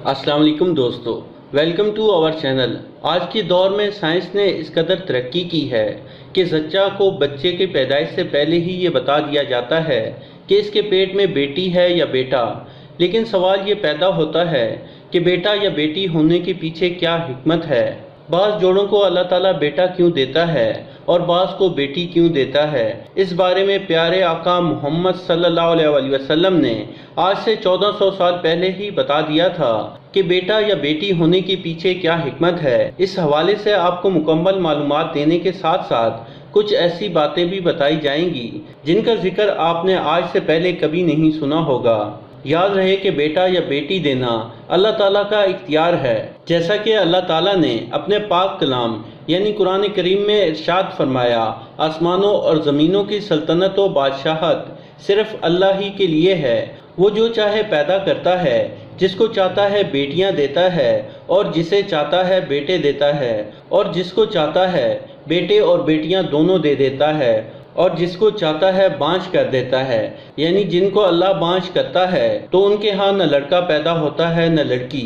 अस्सलाम वालेकुम दोस्तों, वेलकम टू आवर चैनल। आज के दौर में साइंस ने इस कदर तरक्की की है कि ज़च्चा को बच्चे की पैदाइश से पहले ही ये बता दिया जाता है कि इसके पेट में बेटी है या बेटा। लेकिन सवाल ये पैदा होता है कि बेटा या बेटी होने के पीछे क्या हिकमत है। बाज़ जोड़ों को अल्लाह ताला बेटा क्यों देता है और बाज़ को बेटी क्यों देता है, इस बारे में प्यारे आका मोहम्मद सल्लल्लाहु अलैहि वसल्लम ने आज से 1400 साल पहले ही बता दिया था कि बेटा या बेटी होने के पीछे क्या हिकमत है। इस हवाले से आपको मुकम्मल मालूमात देने के साथ साथ कुछ ऐसी बातें भी बताई जाएंगी जिनका जिक्र आपने आज से पहले कभी नहीं सुना होगा। याद रहे कि बेटा या बेटी देना अल्लाह ताला का इख्तियार है, जैसा कि अल्लाह ताला ने अपने पाक कलाम यानी कुरान करीम में इरशाद फरमाया, आसमानों और ज़मीनों की सल्तनत व बादशाहत सिर्फ अल्लाह ही के लिए है। वो जो चाहे पैदा करता है, जिसको चाहता है बेटियां देता है और जिसे चाहता है बेटे देता है, और जिसको चाहता है बेटे और बेटियां दोनों दे देता है, और जिसको चाहता है बांझ कर देता है। यानी जिनको अल्लाह बांझ करता है तो उनके यहाँ न लड़का पैदा होता है न लड़की।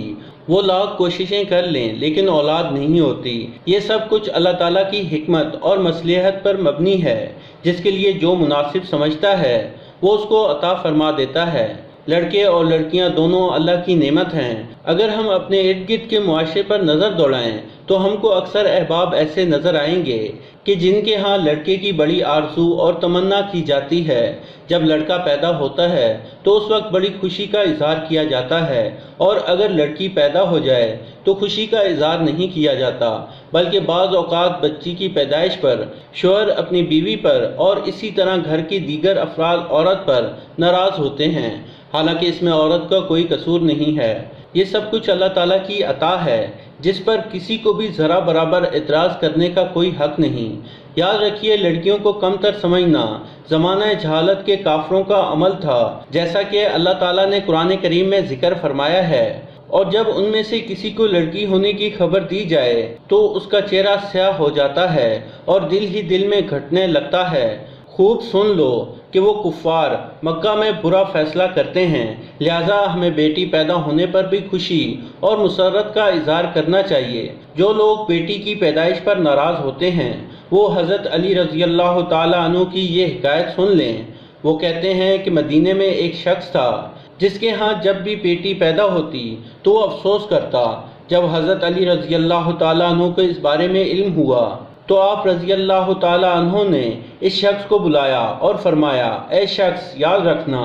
वो लाख कोशिशें कर लें लेकिन औलाद नहीं होती। ये सब कुछ अल्लाह ताला की हिकमत और मसलिहत पर मबनी है, जिसके लिए जो मुनासिब समझता है वो उसको अता फरमा देता है। लड़के और लड़कियां दोनों अल्लाह की नेमत हैं। अगर हम अपने इर्द गिर्द के मुआशरे पर नज़र दौड़ाएं तो हमको अक्सर अहबाब ऐसे नज़र आएंगे कि जिनके यहाँ लड़के की बड़ी आरज़ू और तमन्ना की जाती है। जब लड़का पैदा होता है तो उस वक्त बड़ी खुशी का इजहार किया जाता है, और अगर लड़की पैदा हो जाए तो खुशी का इजहार नहीं किया जाता, बल्कि बाज़ औक़ात बच्ची की पैदाइश पर शौहर अपनी बीवी पर और इसी तरह घर की दीगर अफराद औरत पर नाराज़ होते हैं, हालांकि इसमें औरत का कोई कसूर नहीं है। ये सब कुछ अल्लाह ताला की अता है, जिस पर किसी को भी ज़रा बराबर एतराज़ करने का कोई हक नहीं। याद रखिए, लड़कियों को कमतर समझना ज़माना जहालत के काफरों का अमल था, जैसा कि अल्लाह ताला ने कुरान करीम में जिक्र फरमाया है। और जब उनमें से किसी को लड़की होने की खबर दी जाए तो उसका चेहरा स्याह हो जाता है और दिल ही दिल में घटने लगता है। खूब सुन लो कि वो कुफ़ार मक्का में बुरा फैसला करते हैं, लिहाजा हमें बेटी पैदा होने पर भी खुशी और मुसर्रत का इजहार करना चाहिए। जो लोग बेटी की पैदाइश पर नाराज़ होते हैं वो हज़रत अली रज़ी अल्लाह ताला अन्हु की ये हिकायत सुन लें। वो कहते हैं कि मदीने में एक शख्स था जिसके यहाँ जब भी बेटी पैदा होती तो वो अफसोस करता। जब हज़रत अली रज़ी अल्लाह ताला अन्हु को इस बारे में इल्म हुआ तो आप रज़ी अल्लाह ताला अन्हु ने इस शख्स को बुलाया और फरमाया, ए शख्स, याद रखना,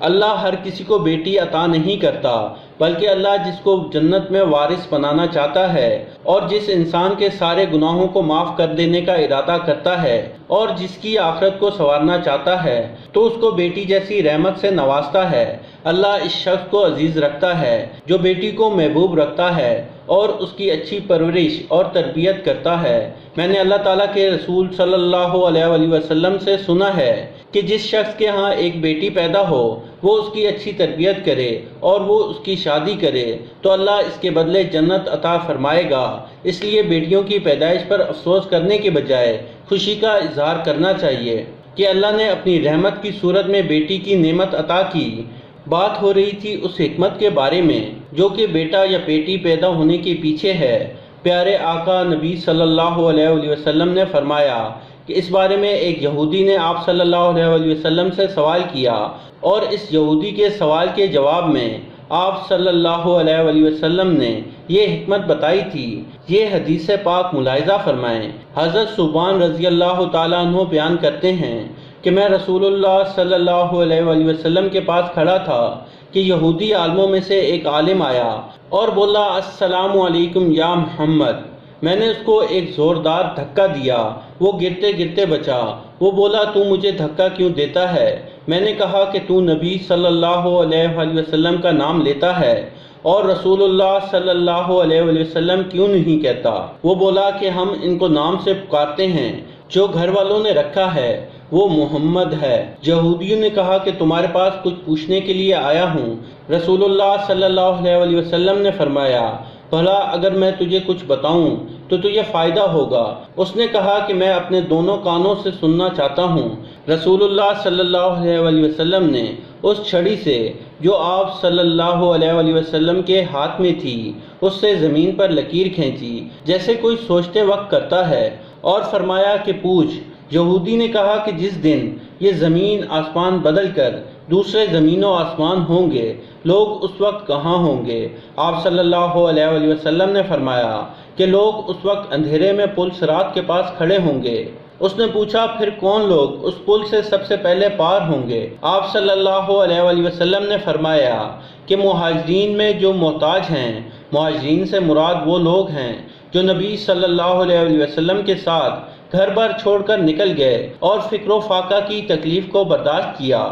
अल्लाह हर किसी को बेटी अता नहीं करता, बल्कि अल्लाह जिसको जन्नत में वारिस बनाना चाहता है और जिस इंसान के सारे गुनाहों को माफ़ कर देने का इरादा करता है और जिसकी आखिरत को संवारना चाहता है तो उसको बेटी जैसी रहमत से नवाजता है। अल्लाह इस शख्स को अजीज़ रखता है जो बेटी को महबूब रखता है और उसकी अच्छी परवरिश और तरबियत करता है। मैंने अल्लाह ताला के रसूल सल्लल्लाहु अलैहि वसल्लम से सुना है कि जिस शख्स के यहाँ एक बेटी पैदा हो वो उसकी अच्छी तरबियत करे और वो उसकी शादी करे तो अल्लाह इसके बदले जन्नत अता फरमाएगा। इसलिए बेटियों की पैदाइश पर अफसोस करने के बजाय खुशी का इजहार करना चाहिए कि अल्लाह ने अपनी रहमत की सूरत में बेटी की नेमत अता की। बात हो रही थी उस हिकमत के बारे में जो कि बेटा या बेटी पैदा होने के पीछे है। प्यारे आका नबी सल्लल्लाहु अलैहि वसल्लम ने फरमाया कि इस बारे में एक यहूदी ने आप सल्लल्लाहु अलैहि वसल्लम से सवाल किया और इस यहूदी के सवाल के जवाब में आप सल्लल्लाहु अलैहि वसल्लम ने ये हिकमत बताई थी। ये हदीस पाक मुलाहिज़ा फरमाएं। हज़रत सुबान रज़ी अल्लाह ताला अन्हु बयान करते हैं कि मैं रसूलुल्लाह सल्लल्लाहु अलैहि वसल्लम के पास खड़ा था कि यहूदी आलमों में से एक आलिम आया और बोला, अस्सलामु अलैकुम या मोहम्मद। मैंने उसको एक ज़ोरदार धक्का दिया, वो गिरते गिरते बचा। वो बोला, तू मुझे धक्का क्यों देता है? मैंने कहा कि तू नबी सल्लल्लाहु अलैहि वसल्लम का नाम लेता है और रसूलुल्लाह सल्लल्लाहु अलैहि वसल्लम क्यों नहीं कहता? वो बोला कि हम इनको नाम से पुकारते हैं, जो घर वालों ने रखा है वो मोहम्मद है। यहूदियों ने कहा कि तुम्हारे पास कुछ पूछने के लिए आया हूँ। रसूलुल्लाह सल्लल्लाहु अलैहि वसल्लम ने फरमाया, भला अगर मैं तुझे कुछ बताऊं तो तुझे फ़ायदा होगा। उसने कहा कि मैं अपने दोनों कानों से सुनना चाहता हूँ। रसूलुल्लाह सल्लल्लाहु अलैहि वसल्लम ने اس چھڑی سے جو آپ صلی اللہ علیہ وسلم کے ہاتھ میں تھی اس سے زمین پر لکیر کھینچی جیسے کوئی سوچتے وقت کرتا ہے، اور فرمایا کہ پوچھ۔ یہودی نے کہا کہ جس دن یہ زمین آسمان بدل کر دوسرے زمین و آسمان ہوں گے، لوگ اس وقت کہاں ہوں گے؟ آپ صلی اللہ علیہ وسلم نے فرمایا کہ لوگ اس وقت اندھیرے میں پل صراط کے پاس کھڑے ہوں گے۔ اس نے پوچھا پھر کون لوگ اس پل سے سب سے پہلے پار ہوں گے؟ آپ صلی اللہ علیہ وسلم نے فرمایا کہ مہاجرین میں جو محتاج ہیں، مہاجرین سے مراد وہ لوگ ہیں جو نبی صلی اللہ علیہ وسلم کے ساتھ گھر بار چھوڑ کر نکل گئے اور فکر و فاقہ کی تکلیف کو برداشت کیا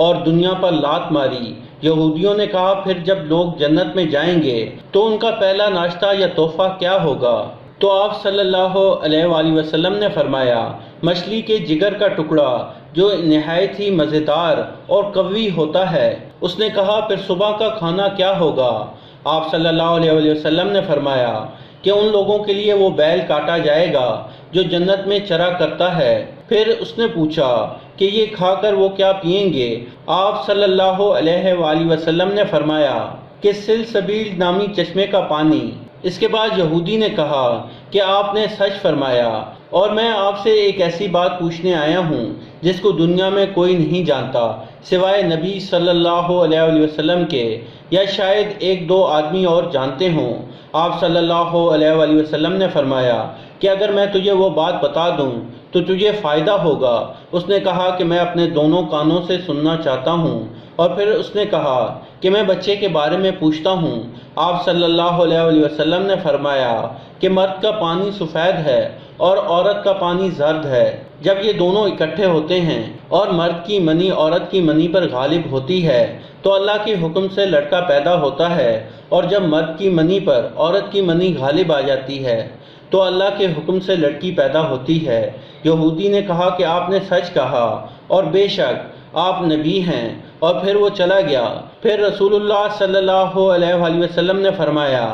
اور دنیا پر لات ماری۔ یہودیوں نے کہا پھر جب لوگ جنت میں جائیں گے تو ان کا پہلا ناشتہ یا تحفہ کیا ہوگا؟ تو آپ صلی اللہ علیہ وسلم نے فرمایا مچھلی کے جگر کا ٹکڑا جو نہایت ہی مزیدار اور قوی ہوتا ہے۔ اس نے کہا پھر صبح کا کھانا کیا ہوگا؟ آپ صلی اللہ علیہ وسلم نے فرمایا کہ ان لوگوں کے لیے وہ بیل کاٹا جائے گا جو جنت میں چرا کرتا ہے۔ پھر اس نے پوچھا کہ یہ کھا کر وہ کیا پئیں گے؟ آپ صلی اللہ علیہ وسلم نے فرمایا کہ سلسبیل نامی چشمے کا پانی۔ اس کے بعد یہودی نے کہا کہ آپ نے سچ فرمایا، اور میں آپ سے ایک ایسی بات پوچھنے آیا ہوں جس کو دنیا میں کوئی نہیں جانتا سوائے نبی صلی اللہ علیہ وسلم کے، یا شاید ایک دو آدمی اور جانتے ہوں۔ آپ صلی اللہ علیہ وسلم نے فرمایا کہ اگر میں تجھے وہ بات بتا دوں تو تجھے فائدہ ہوگا۔ اس نے کہا کہ میں اپنے دونوں کانوں سے سننا چاہتا ہوں۔ اور پھر اس نے کہا کہ میں بچے کے بارے میں پوچھتا ہوں۔ آپ صلی اللہ علیہ وسلم نے فرمایا کہ مرد کا پانی سفید ہے اور عورت کا پانی زرد ہے۔ جب یہ دونوں اکٹھے ہوتے ہیں اور مرد کی منی عورت کی منی پر غالب ہوتی ہے تو اللہ کے حکم سے لڑکا پیدا ہوتا ہے، اور جب مرد کی منی پر عورت کی منی غالب آ جاتی ہے تو اللہ کے حکم سے لڑکی پیدا ہوتی ہے۔ یہودی نے کہا کہ آپ نے سچ کہا، اور بے شک آپ نبی ہیں، اور پھر وہ چلا گیا۔ پھر رسول اللہ صلی اللہ علیہ وسلم نے فرمایا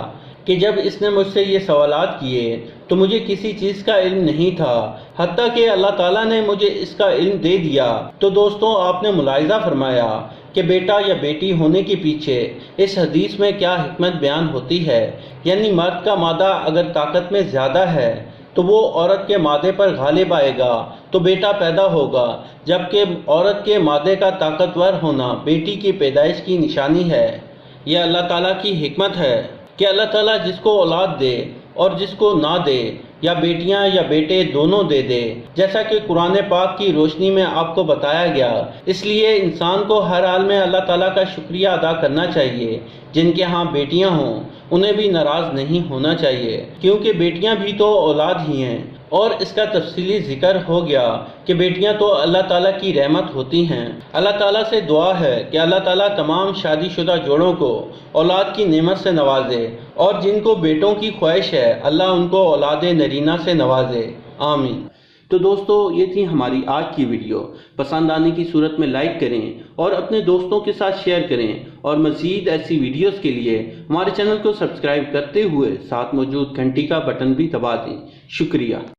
کہ جب اس نے مجھ سے یہ سوالات کیے تو مجھے کسی چیز کا علم نہیں تھا، حتیٰ کہ اللہ تعالیٰ نے مجھے اس کا علم دے دیا۔ تو دوستوں، آپ نے ملاحظہ فرمایا کہ بیٹا یا بیٹی ہونے کے پیچھے اس حدیث میں کیا حکمت بیان ہوتی ہے، یعنی مرد کا مادہ اگر طاقت میں زیادہ ہے تو وہ عورت کے مادے پر غالب آئے گا تو بیٹا پیدا ہوگا، جبکہ عورت کے مادے کا طاقتور ہونا بیٹی کی پیدائش کی نشانی ہے۔ یہ اللہ تعالیٰ کی حکمت ہے کہ اللہ تعالیٰ جس کو اولاد دے اور جس کو نہ دے، یا بیٹیاں یا بیٹے دونوں دے دے، جیسا کہ قرآن پاک کی روشنی میں آپ کو بتایا گیا۔ اس لیے انسان کو ہر حال میں اللہ تعالیٰ کا شکریہ ادا کرنا چاہیے۔ جن کے ہاں بیٹیاں ہوں انہیں بھی ناراض نہیں ہونا چاہیے، کیونکہ بیٹیاں بھی تو اولاد ہی ہیں، اور اس کا تفصیلی ذکر ہو گیا کہ بیٹیاں تو اللہ تعالیٰ کی رحمت ہوتی ہیں۔ اللہ تعالیٰ سے دعا ہے کہ اللہ تعالیٰ تمام شادی شدہ جوڑوں کو اولاد کی نعمت سے نوازے، اور جن کو بیٹوں کی خواہش ہے اللہ ان کو اولاد نرینہ سے نوازے، آمین۔ تو دوستو، یہ تھی ہماری آج کی ویڈیو۔ پسند آنے کی صورت میں لائک کریں اور اپنے دوستوں کے ساتھ شیئر کریں، اور مزید ایسی ویڈیوز کے لیے ہمارے چینل کو سبسکرائب کرتے ہوئے ساتھ موجود گھنٹی کا بٹن بھی دبا دیں۔ شکریہ۔